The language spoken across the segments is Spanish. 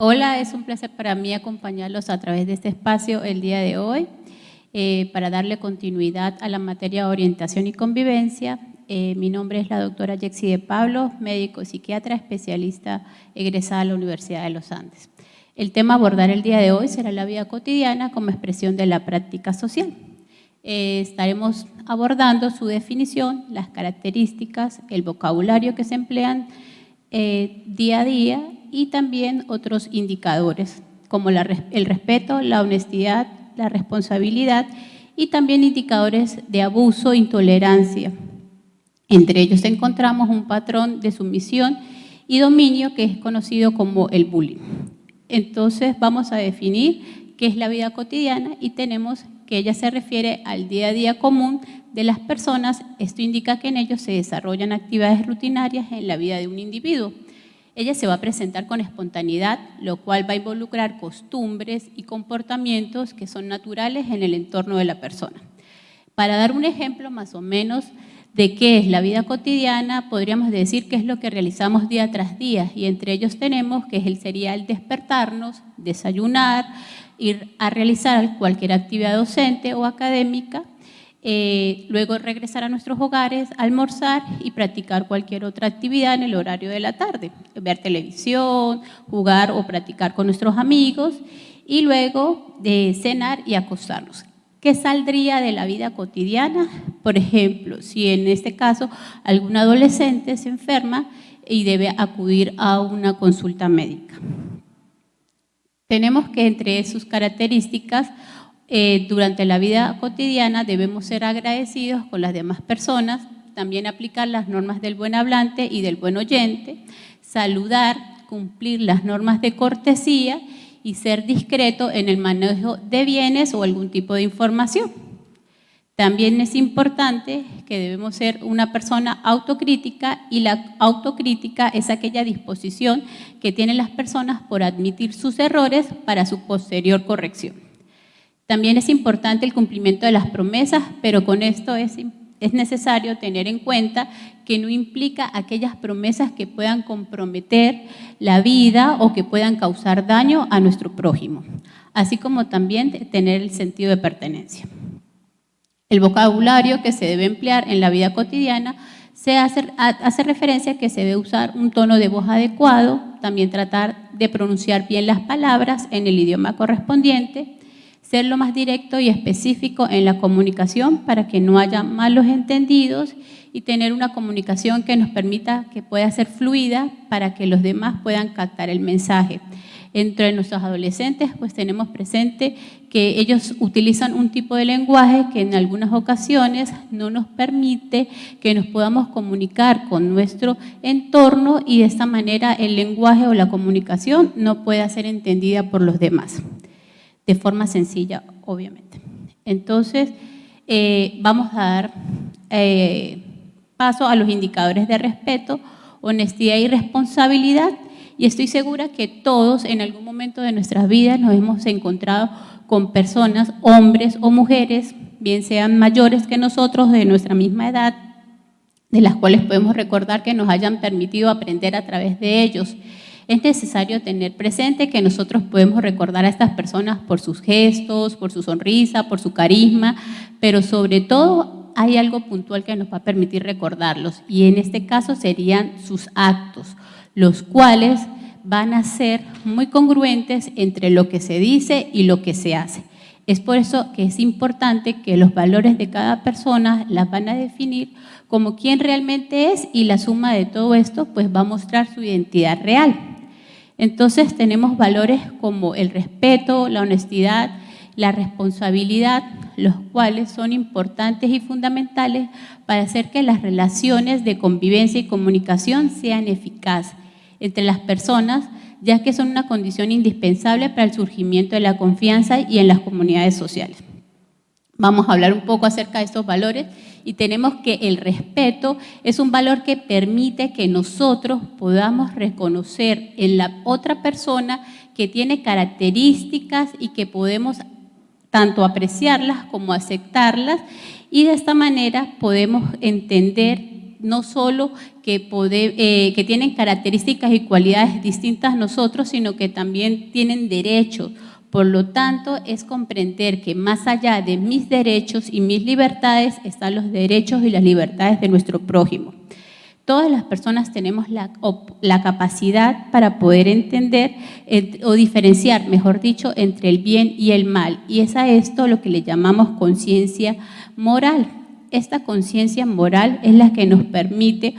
Hola, es un placer para mí acompañarlos a través de este espacio el día de hoy para darle continuidad a la materia de orientación y convivencia. Mi nombre es la doctora Yexi de Pablo, médico psiquiatra, especialista egresada a la Universidad de los Andes. El tema a abordar el día de hoy será la vida cotidiana como expresión de la práctica social. Estaremos abordando su definición, las características, el vocabulario que se emplean día a día y también otros indicadores como el respeto, la honestidad, la responsabilidad y también indicadores de abuso e intolerancia. Entre ellos encontramos un patrón de sumisión y dominio que es conocido como el bullying. Entonces vamos a definir qué es la vida cotidiana y tenemos que ella se refiere al día a día común de las personas. Esto indica que en ellos se desarrollan actividades rutinarias en la vida de un individuo. Ella se va a presentar con espontaneidad, lo cual va a involucrar costumbres y comportamientos que son naturales en el entorno de la persona. Para dar un ejemplo más o menos de qué es la vida cotidiana, podríamos decir que es lo que realizamos día tras día, y entre ellos tenemos que sería el despertarnos, desayunar, ir a realizar cualquier actividad docente o académica, luego regresar a nuestros hogares, almorzar y practicar cualquier otra actividad en el horario de la tarde, ver televisión, jugar o practicar con nuestros amigos y luego cenar y acostarnos. ¿Qué saldría de la vida cotidiana? Por ejemplo, si en este caso algún adolescente se enferma y debe acudir a una consulta médica. Tenemos que entre sus características, durante la vida cotidiana debemos ser agradecidos con las demás personas, también aplicar las normas del buen hablante y del buen oyente, saludar, cumplir las normas de cortesía y ser discreto en el manejo de bienes o algún tipo de información. También es importante que debemos ser una persona autocrítica, y la autocrítica es aquella disposición que tienen las personas por admitir sus errores para su posterior corrección. También es importante el cumplimiento de las promesas, pero con esto es necesario tener en cuenta que no implica aquellas promesas que puedan comprometer la vida o que puedan causar daño a nuestro prójimo, así como también tener el sentido de pertenencia. El vocabulario que se debe emplear en la vida cotidiana hace referencia a que se debe usar un tono de voz adecuado, también tratar de pronunciar bien las palabras en el idioma correspondiente, ser lo más directo y específico en la comunicación para que no haya malos entendidos y tener una comunicación que nos permita que pueda ser fluida para que los demás puedan captar el mensaje. Entre nuestros adolescentes pues tenemos presente que ellos utilizan un tipo de lenguaje que en algunas ocasiones no nos permite que nos podamos comunicar con nuestro entorno, y de esta manera el lenguaje o la comunicación no puede ser entendida por los demás de forma sencilla, obviamente. Entonces, vamos a dar paso a los indicadores de respeto, honestidad y responsabilidad, y estoy segura que todos en algún momento de nuestras vidas nos hemos encontrado con personas, hombres o mujeres, bien sean mayores que nosotros, de nuestra misma edad, de las cuales podemos recordar que nos hayan permitido aprender a través de ellos. Es necesario tener presente que nosotros podemos recordar a estas personas por sus gestos, por su sonrisa, por su carisma, pero sobre todo hay algo puntual que nos va a permitir recordarlos, y en este caso serían sus actos, los cuales van a ser muy congruentes entre lo que se dice y lo que se hace. Es por eso que es importante que los valores de cada persona las van a definir como quién realmente es, y la suma de todo esto pues va a mostrar su identidad real. Entonces tenemos valores como el respeto, la honestidad, la responsabilidad, los cuales son importantes y fundamentales para hacer que las relaciones de convivencia y comunicación sean eficaces entre las personas, ya que son una condición indispensable para el surgimiento de la confianza y en las comunidades sociales. Vamos a hablar un poco acerca de estos valores, y tenemos que el respeto es un valor que permite que nosotros podamos reconocer en la otra persona que tiene características y que podemos tanto apreciarlas como aceptarlas, y de esta manera podemos entender no solo que tienen características y cualidades distintas a nosotros, sino que también tienen derechos. Por lo tanto, es comprender que más allá de mis derechos y mis libertades están los derechos y las libertades de nuestro prójimo. Todas las personas tenemos la capacidad para poder entender o diferenciar, mejor dicho, entre el bien y el mal. Y es a esto lo que le llamamos conciencia moral. Esta conciencia moral es la que nos permite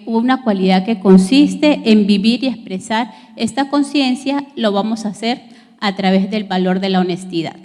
una cualidad que consiste en vivir y expresar esta conciencia, lo vamos a hacer a través del valor de la honestidad.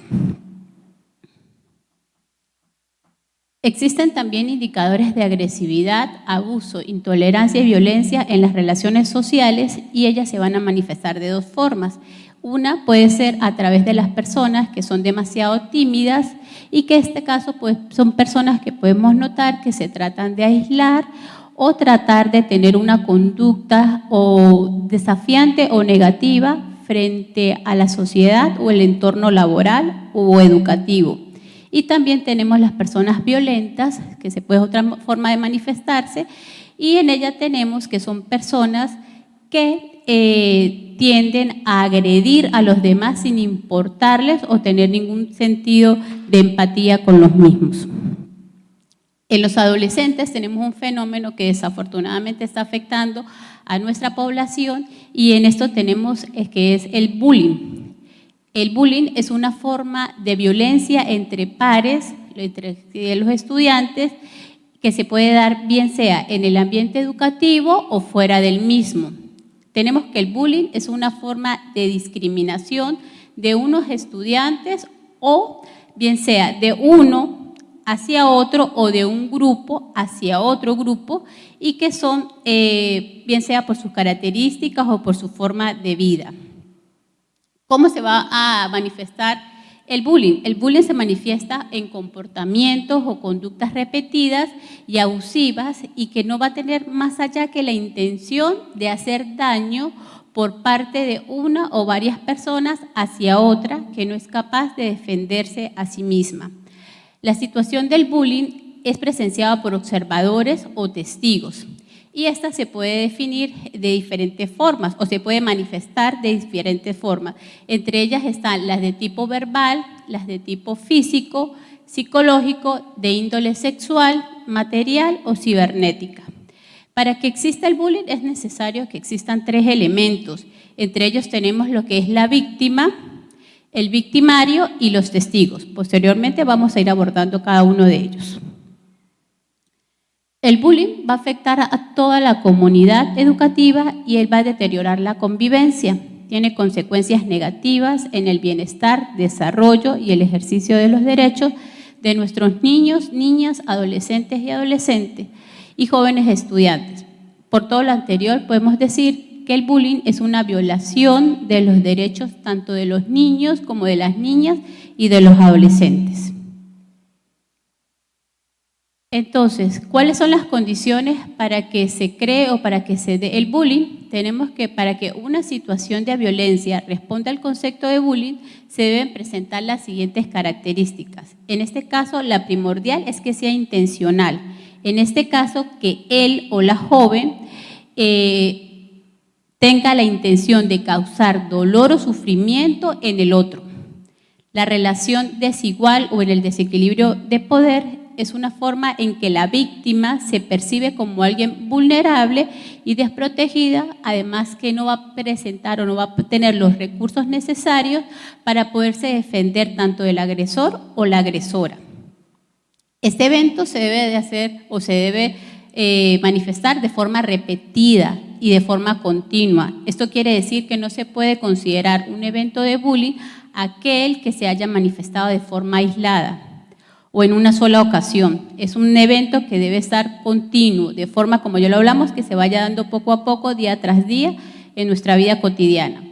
Existen también indicadores de agresividad, abuso, intolerancia y violencia en las relaciones sociales y ellas se van a manifestar de dos formas. Una puede ser a través de las personas que son demasiado tímidas y que en este caso pues, son personas que podemos notar que se tratan de aislar o tratar de tener una conducta o desafiante o negativa frente a la sociedad o el entorno laboral o educativo. Y también tenemos las personas violentas, que se puede otra forma de manifestarse, y en ella tenemos que son personas que tienden a agredir a los demás sin importarles o tener ningún sentido de empatía con los mismos. En los adolescentes tenemos un fenómeno que desafortunadamente está afectando a nuestra población y en esto tenemos que es el bullying. El bullying es una forma de violencia entre pares, entre los estudiantes, que se puede dar bien sea en el ambiente educativo o fuera del mismo. Tenemos que el bullying es una forma de discriminación de unos estudiantes o bien sea de uno hacia otro o de un grupo hacia otro grupo y que son bien sea por sus características o por su forma de vida. ¿Cómo se va a manifestar el bullying? El bullying se manifiesta en comportamientos o conductas repetidas y abusivas y que no va a tener más allá que la intención de hacer daño por parte de una o varias personas hacia otra que no es capaz de defenderse a sí misma. La situación del bullying es presenciada por observadores o testigos. Y esta se puede definir de diferentes formas o se puede manifestar de diferentes formas. Entre ellas están las de tipo verbal, las de tipo físico, psicológico, de índole sexual, material o cibernética. Para que exista el bullying es necesario que existan tres elementos. Entre ellos tenemos lo que es la víctima, el victimario y los testigos. Posteriormente vamos a ir abordando cada uno de ellos. El bullying va a afectar a toda la comunidad educativa y él va a deteriorar la convivencia. Tiene consecuencias negativas en el bienestar, desarrollo y el ejercicio de los derechos de nuestros niños, niñas, adolescentes y jóvenes estudiantes. Por todo lo anterior podemos decir que el bullying es una violación de los derechos tanto de los niños como de las niñas y de los adolescentes. Entonces, ¿cuáles son las condiciones para que se cree o para que se dé el bullying? Tenemos que para que una situación de violencia responda al concepto de bullying, se deben presentar las siguientes características. En este caso, la primordial es que sea intencional. En este caso, que él o la joven tenga la intención de causar dolor o sufrimiento en el otro. La relación desigual o en el desequilibrio de poder es una forma en que la víctima se percibe como alguien vulnerable y desprotegida, además que no va a presentar o no va a tener los recursos necesarios para poderse defender tanto del agresor o la agresora. Este evento se debe de hacer o se debe manifestar de forma repetida y de forma continua. Esto quiere decir que no se puede considerar un evento de bullying aquel que se haya manifestado de forma aislada o en una sola ocasión. Es un evento que debe estar continuo, de forma, como ya lo hablamos, que se vaya dando poco a poco, día tras día, en nuestra vida cotidiana.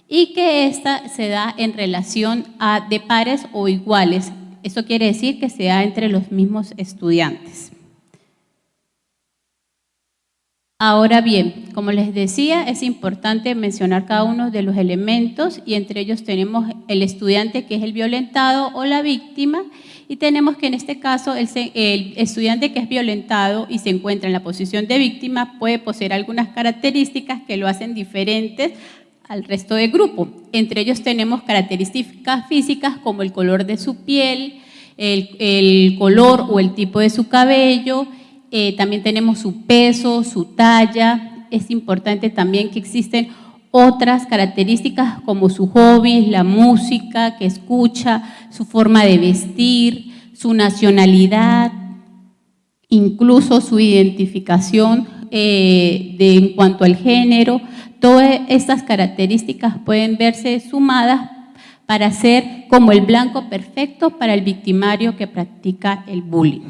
Y que esta se da en relación de pares o iguales. Eso quiere decir que se da entre los mismos estudiantes. Ahora bien, como les decía, es importante mencionar cada uno de los elementos y entre ellos tenemos el estudiante que es el violentado o la víctima y tenemos que en este caso el estudiante que es violentado y se encuentra en la posición de víctima puede poseer algunas características que lo hacen diferentes al resto del grupo. Entre ellos tenemos características físicas como el color de su piel, el color o el tipo de su cabello. También tenemos su peso, su talla. Es importante también que existen otras características como su hobby, la música que escucha, su forma de vestir, su nacionalidad, incluso su identificación en cuanto al género. Todas estas características pueden verse sumadas para ser como el blanco perfecto para el victimario que practica el bullying.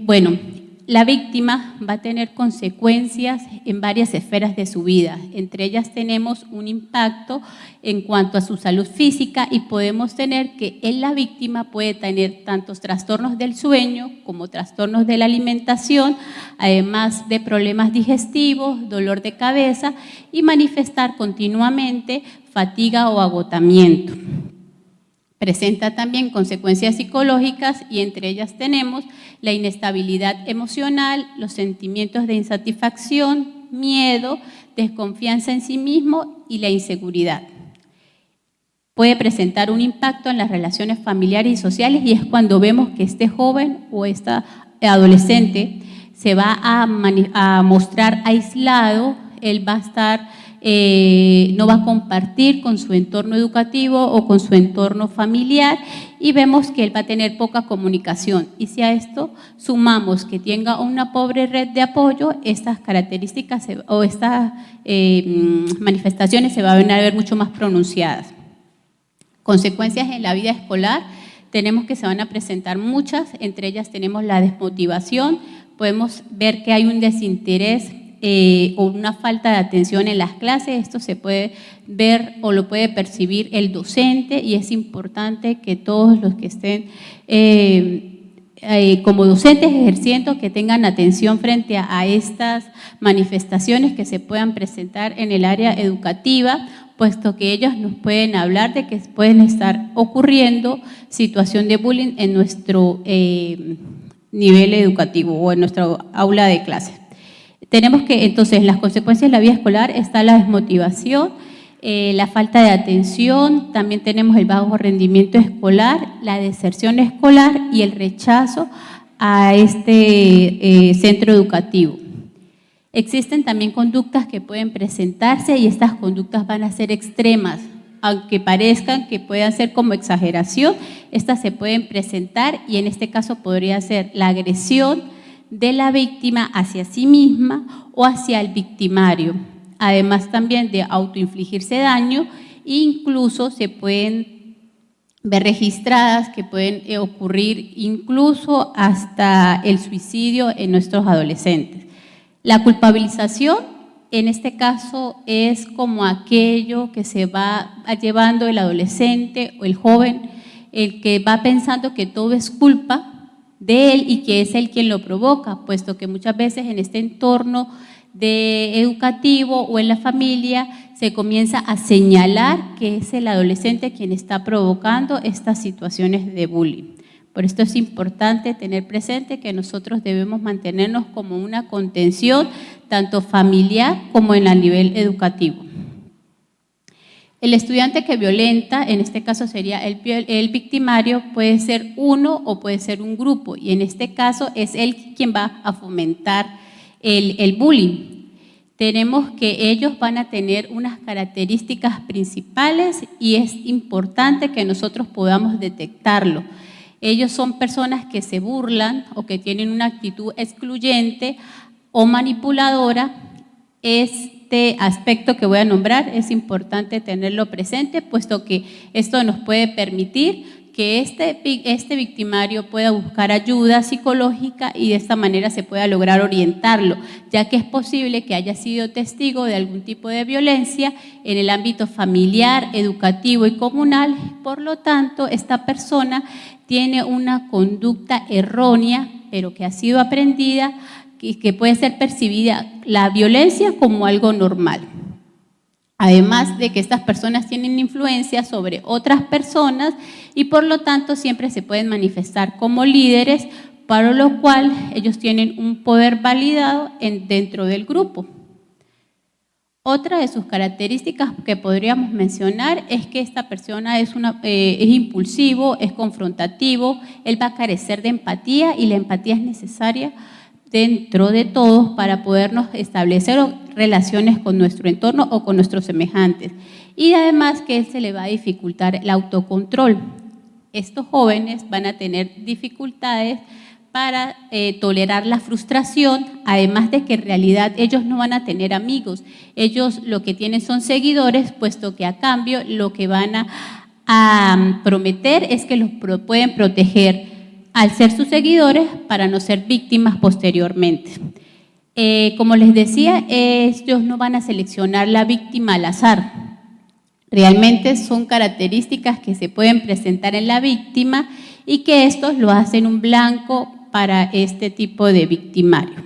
Bueno, la víctima va a tener consecuencias en varias esferas de su vida. Entre ellas tenemos un impacto en cuanto a su salud física y podemos tener que en la víctima puede tener tantos trastornos del sueño como trastornos de la alimentación, además de problemas digestivos, dolor de cabeza y manifestar continuamente fatiga o agotamiento. Presenta también consecuencias psicológicas y entre ellas tenemos la inestabilidad emocional, los sentimientos de insatisfacción, miedo, desconfianza en sí mismo y la inseguridad. Puede presentar un impacto en las relaciones familiares y sociales y es cuando vemos que este joven o esta adolescente se va a mostrar aislado, él va a estar no va a compartir con su entorno educativo o con su entorno familiar y vemos que él va a tener poca comunicación. Y si a esto sumamos que tenga una pobre red de apoyo, estas características o estas manifestaciones se van a ver mucho más pronunciadas. Consecuencias en la vida escolar, tenemos que se van a presentar muchas, entre ellas tenemos la desmotivación, podemos ver que hay un desinterés o una falta de atención en las clases. Esto se puede ver o lo puede percibir el docente y es importante que todos los que estén como docentes ejerciendo que tengan atención frente a estas manifestaciones que se puedan presentar en el área educativa, puesto que ellos nos pueden hablar de que pueden estar ocurriendo situación de bullying en nuestro nivel educativo o en nuestra aula de clases. Tenemos que, entonces, las consecuencias de la vida escolar está la desmotivación, la falta de atención, también tenemos el bajo rendimiento escolar, la deserción escolar y el rechazo a este centro educativo. Existen también conductas que pueden presentarse y estas conductas van a ser extremas, aunque parezcan que puedan ser como exageración, estas se pueden presentar y en este caso podría ser la agresión de la víctima hacia sí misma o hacia el victimario, además también de autoinfligirse daño e incluso se pueden ver registradas que pueden ocurrir incluso hasta el suicidio en nuestros adolescentes. La culpabilización en este caso es como aquello que se va llevando el adolescente o el joven, el que va pensando que todo es culpa de él y que es él quien lo provoca, puesto que muchas veces en este entorno educativo o en la familia se comienza a señalar que es el adolescente quien está provocando estas situaciones de bullying. Por esto es importante tener presente que nosotros debemos mantenernos como una contención tanto familiar como en el nivel educativo. El estudiante que violenta, en este caso sería el victimario, puede ser uno o puede ser un grupo y en este caso es él quien va a fomentar el bullying. Tenemos que ellos van a tener unas características principales y es importante que nosotros podamos detectarlo. Ellos son personas que se burlan o que tienen una actitud excluyente o manipuladora. Este aspecto que voy a nombrar es importante tenerlo presente, puesto que esto nos puede permitir que este victimario pueda buscar ayuda psicológica y de esta manera se pueda lograr orientarlo, ya que es posible que haya sido testigo de algún tipo de violencia en el ámbito familiar, educativo y comunal. Por lo tanto, esta persona tiene una conducta errónea, pero que ha sido aprendida, que puede ser percibida la violencia como algo normal. Además de que estas personas tienen influencia sobre otras personas y por lo tanto siempre se pueden manifestar como líderes, para lo cual ellos tienen un poder validado dentro del grupo. Otra de sus características que podríamos mencionar es que esta persona es impulsivo, es confrontativo, él va a carecer de empatía y la empatía es necesaria dentro de todos para podernos establecer relaciones con nuestro entorno o con nuestros semejantes. Y además que él se le va a dificultar el autocontrol. Estos jóvenes van a tener dificultades para tolerar la frustración, además de que en realidad ellos no van a tener amigos. Ellos lo que tienen son seguidores, puesto que a cambio lo que van a prometer es que los pueden proteger al ser sus seguidores para no ser víctimas posteriormente. Como les decía, ellos no van a seleccionar la víctima al azar. Realmente son características que se pueden presentar en la víctima y que estos lo hacen un blanco para este tipo de victimario.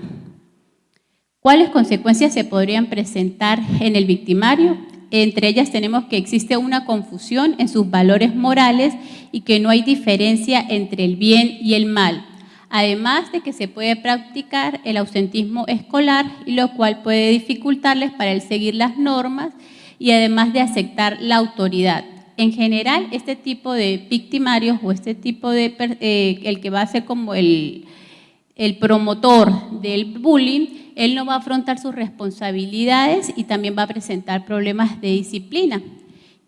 ¿Cuáles consecuencias se podrían presentar en el victimario? Entre ellas tenemos que existe una confusión en sus valores morales y que no hay diferencia entre el bien y el mal. Además de que se puede practicar el ausentismo escolar, y lo cual puede dificultarles para el seguir las normas y además de aceptar la autoridad. En general, este tipo de victimarios o este tipo de el que va a ser como el promotor del bullying, él no va a afrontar sus responsabilidades y también va a presentar problemas de disciplina,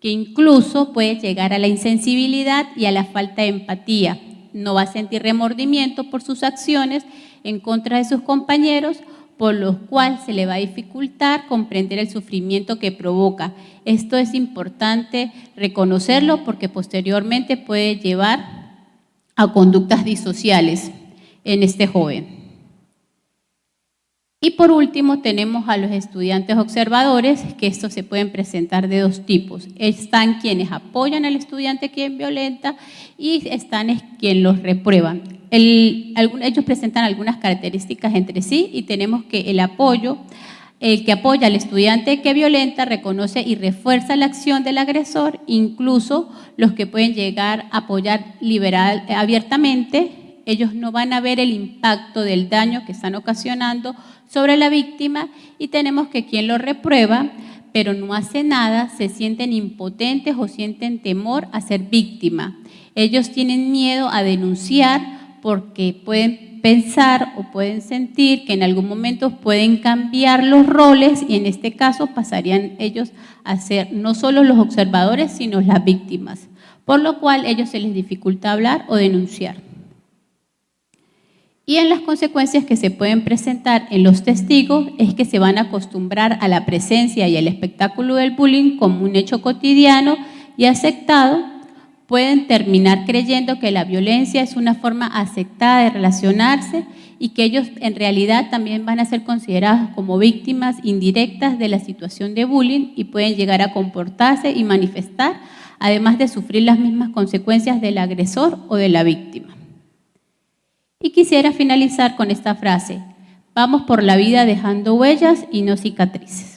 que incluso puede llegar a la insensibilidad y a la falta de empatía. No va a sentir remordimiento por sus acciones en contra de sus compañeros, por lo cual se le va a dificultar comprender el sufrimiento que provoca. Esto es importante reconocerlo porque posteriormente puede llevar a conductas disociales en este joven. Y por último tenemos a los estudiantes observadores, que estos se pueden presentar de dos tipos. Están quienes apoyan al estudiante quien violenta y están quienes los reprueban. Ellos presentan algunas características entre sí y tenemos que el que apoya al estudiante que violenta reconoce y refuerza la acción del agresor, incluso los que pueden llegar a apoyar abiertamente, ellos no van a ver el impacto del daño que están ocasionando sobre la víctima, y tenemos que quien lo reprueba pero no hace nada, se sienten impotentes o sienten temor a ser víctima. Ellos tienen miedo a denunciar porque pueden pensar o pueden sentir que en algún momento pueden cambiar los roles y en este caso pasarían ellos a ser no solo los observadores sino las víctimas, por lo cual a ellos se les dificulta hablar o denunciar. Y en las consecuencias que se pueden presentar en los testigos es que se van a acostumbrar a la presencia y al espectáculo del bullying como un hecho cotidiano y aceptado. Pueden terminar creyendo que la violencia es una forma aceptada de relacionarse y que ellos en realidad también van a ser considerados como víctimas indirectas de la situación de bullying y pueden llegar a comportarse y manifestar, además de sufrir las mismas consecuencias del agresor o de la víctima. Y quisiera finalizar con esta frase: vamos por la vida dejando huellas y no cicatrices.